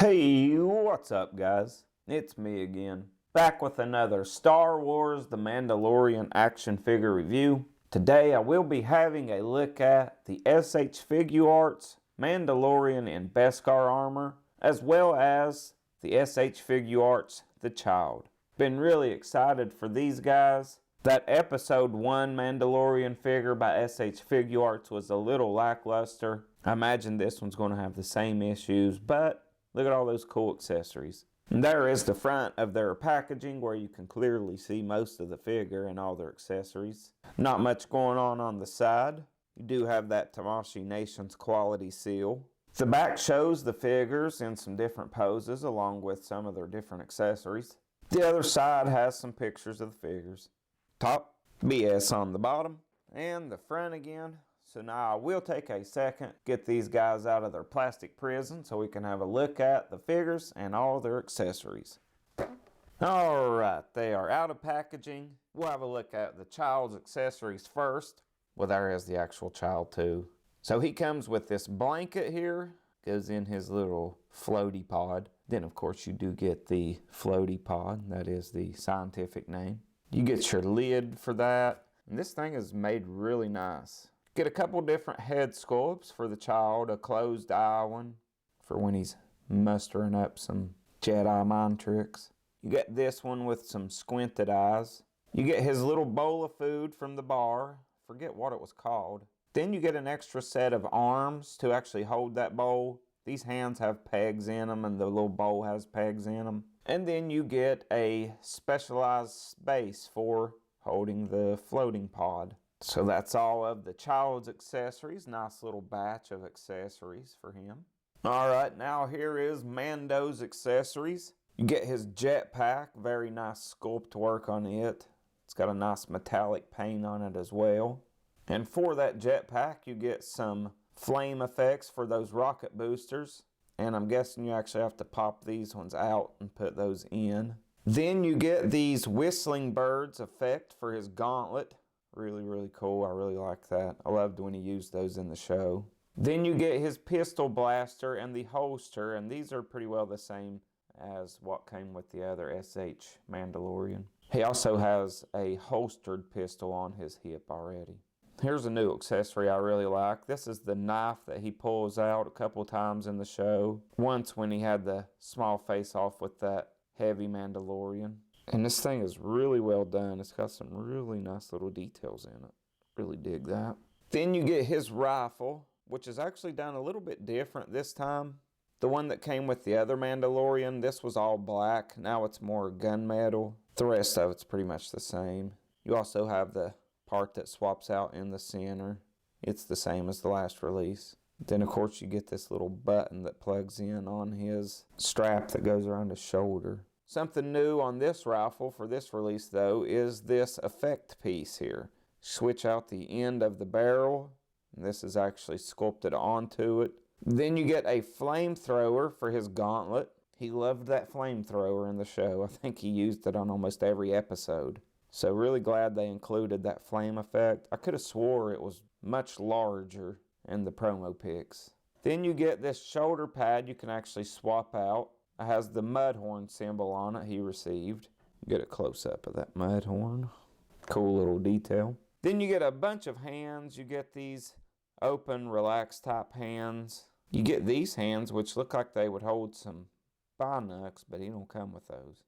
Hey, what's up guys? It's me again, back with another Star Wars The Mandalorian action figure review. Today I will be having a look at the SH Figuarts Mandalorian in Beskar armor, as well as the SH Figuarts The Child. Been really excited for these guys. That episode 1 Mandalorian figure by SH Figuarts was a little lackluster. I imagine this one's going to have the same issues, but look at all those cool accessories. And there is the front of their packaging where you can clearly see most of the figure and all their accessories. Not much going on the side. You do have that Tamashii Nation's quality seal. The back shows the figures in some different poses along with some of their different accessories. The other side has some pictures of the figures. Top, BS on the bottom, and the front again. So now I will take a second, get these guys out of their plastic prison so we can have a look at the figures and all their accessories. Alright, they are out of packaging. We'll have a look at the child's accessories first. Well, there is the actual child too. So he comes with this blanket here, goes in his little floaty pod. Then of course you do get the floaty pod, that is the scientific name. You get your lid for that. And this thing is made really nice. Get a couple different head sculpts for the child, a closed eye one for when he's mustering up some Jedi mind tricks. You get this one with some squinted eyes. You get his little bowl of food from the bar. Forget what it was called. Then you get an extra set of arms to actually hold that bowl. These hands have pegs in them and the little bowl has pegs in them. And then you get a specialized space for holding the floating pod. So that's all of the child's accessories. Nice little batch of accessories for him. Alright, now here is Mando's accessories. You get his jetpack, very nice sculpt work on it. It's got a nice metallic paint on it as well. And for that jetpack you get some flame effects for those rocket boosters. And I'm guessing you actually have to pop these ones out and put those in. Then you get these whistling birds effect for his gauntlet. Really cool. I really like that. I loved when he used those in the show. Then you get his pistol blaster and the holster, and these are pretty well the same as what came with the other SH Mandalorian. He also has a holstered pistol on his hip already. Here's a new accessory I really like. This is the knife that he pulls out a couple times in the show. Once when he had the small face-off with that heavy Mandalorian. And this thing is really well done. It's got some really nice little details in it. Really dig that. Then you get his rifle, which is actually done a little bit different this time. The one that came with the other Mandalorian, this was all black. Now it's more gunmetal. The rest of it's pretty much the same. You also have the part that swaps out in the center. It's the same as the last release. Then of course you get this little button that plugs in on his strap that goes around his shoulder. Something new on this rifle for this release though is this effect piece here. Switch out the end of the barrel. This is actually sculpted onto it. Then you get a flamethrower for his gauntlet. He loved that flamethrower in the show. I think he used it on almost every episode. So really glad they included that flame effect. I could have swore it was much larger in the promo pics. Then you get this shoulder pad you can actually swap out. It has the Mudhorn symbol on it he received. You get a close-up of that Mudhorn. Cool little detail. Then you get a bunch of hands. You get these open, relaxed type hands. You get these hands which look like they would hold some binocs, but he don't come with those.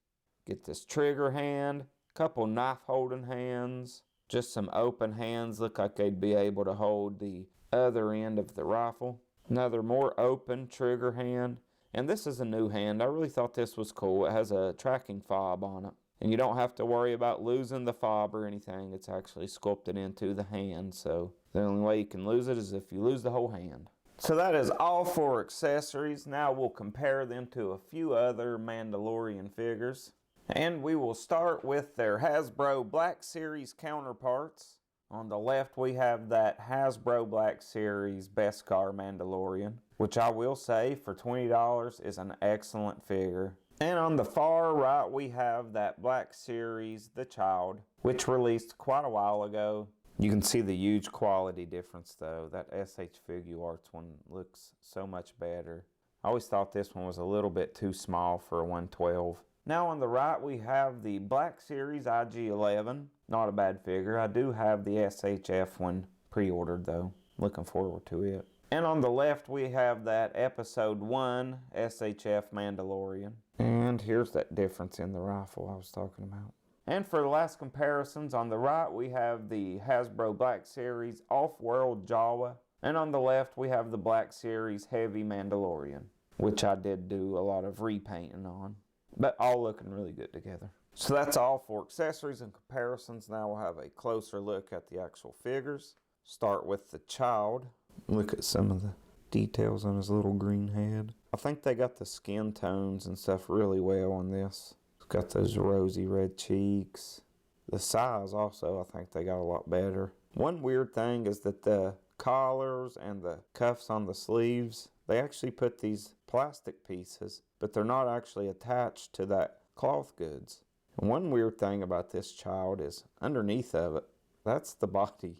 Get this trigger hand. Couple knife holding hands, just some open hands, look like they'd be able to hold the other end of the rifle. Another more open trigger hand, and this is a new hand. I really thought this was cool. It has a tracking fob on it, and you don't have to worry about losing the fob or anything. It's actually sculpted into the hand, so the only way you can lose it is if you lose the whole hand. So that is all for accessories. Now we'll compare them to a few other Mandalorian figures. And we will start with their Hasbro Black Series counterparts. On the left we have that Hasbro Black Series Beskar Mandalorian, which I will say for $20 is an excellent figure. And on the far right we have that Black Series The Child, which released quite a while ago. You can see the huge quality difference though. That SH Figuarts one looks so much better. I always thought this one was a little bit too small for a 112. Now on the right we have the Black Series IG-11. Not a bad figure. I do have the SHF one pre-ordered though. Looking forward to it. And on the left we have that Episode 1 SHF Mandalorian. And here's that difference in the rifle I was talking about. And for the last comparisons, on the right we have the Hasbro Black Series Off-World Jawa. And on the left we have the Black Series Heavy Mandalorian, which I did do a lot of repainting on. But all looking really good together. So that's all for accessories and comparisons. Now we'll have a closer look at the actual figures. Start with the child. Look at some of the details on his little green head. I think they got the skin tones and stuff really well on this. It's got those rosy red cheeks. The size also, I think they got a lot better. One weird thing is that the collars and the cuffs on the sleeves, they actually put these plastic pieces, but they're not actually attached to that cloth goods. And one weird thing about this child is underneath of it, that's the body.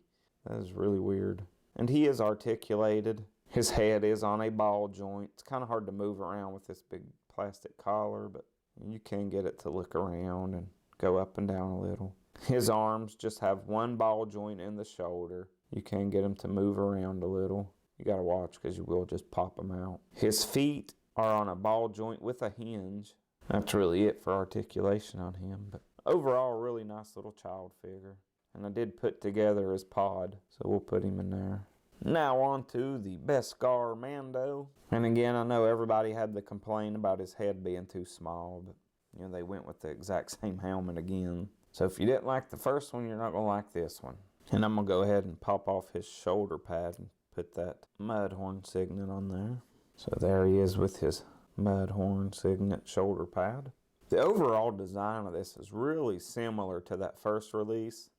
That is really weird. And he is articulated. His head is on a ball joint. It's kind of hard to move around with this big plastic collar, but you can get it to look around and go up and down a little. His arms just have one ball joint in the shoulder. You can get him to move around a little. You got to watch because you will just pop him out. His feet are on a ball joint with a hinge. That's really it for articulation on him. But overall, really nice little child figure. And I did put together his pod, so we'll put him in there. Now on to the Beskar Mando. And again, I know everybody had the complaint about his head being too small, but you know, they went with the exact same helmet again. So if you didn't like the first one, you're not going to like this one. And I'm going to go ahead and pop off his shoulder pad and put that Mudhorn signet on there. So there he is with his Mudhorn signet shoulder pad. The overall design of this is really similar to that first release.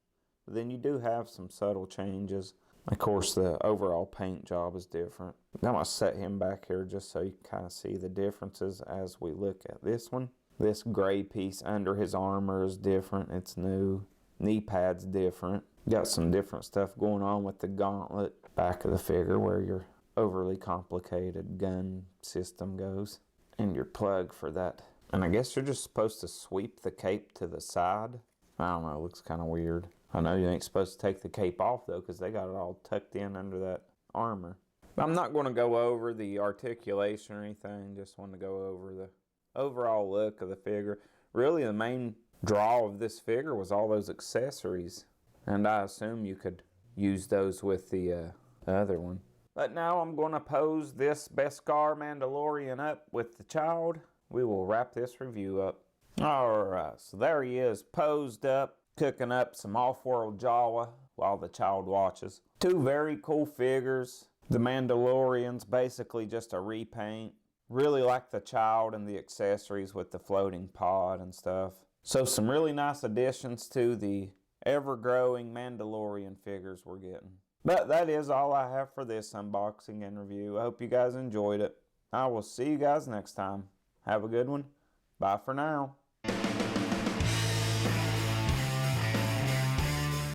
But then you do have some subtle changes. Of course, the overall paint job is different. I'm going to set him back here just so you can kind of see the differences as we look at this one. This gray piece under his armor is different. It's new. Knee pad's different. Got some different stuff going on with the gauntlet back of the figure where your overly complicated gun system goes. And your plug for that. And I guess you're just supposed to sweep the cape to the side. I don't know, it looks kind of weird. I know you ain't supposed to take the cape off though because they got it all tucked in under that armor. But I'm not going to go over the articulation or anything. Just want to go over the overall look of the figure. Really the main draw of this figure was all those accessories. And I assume you could use those with the other one. But now I'm going to pose this Beskar Mandalorian up with the child. We will wrap this review up. Alright, so there he is posed up, cooking up some off-world Jawa while the child watches. Two very cool figures. The Mandalorian's basically just a repaint. Really like the child and the accessories with the floating pod and stuff. So some really nice additions to the ever-growing Mandalorian figures we're getting. But that is all I have for this unboxing and review. I hope you guys enjoyed it. I will see you guys next time. Have a good one. Bye for now.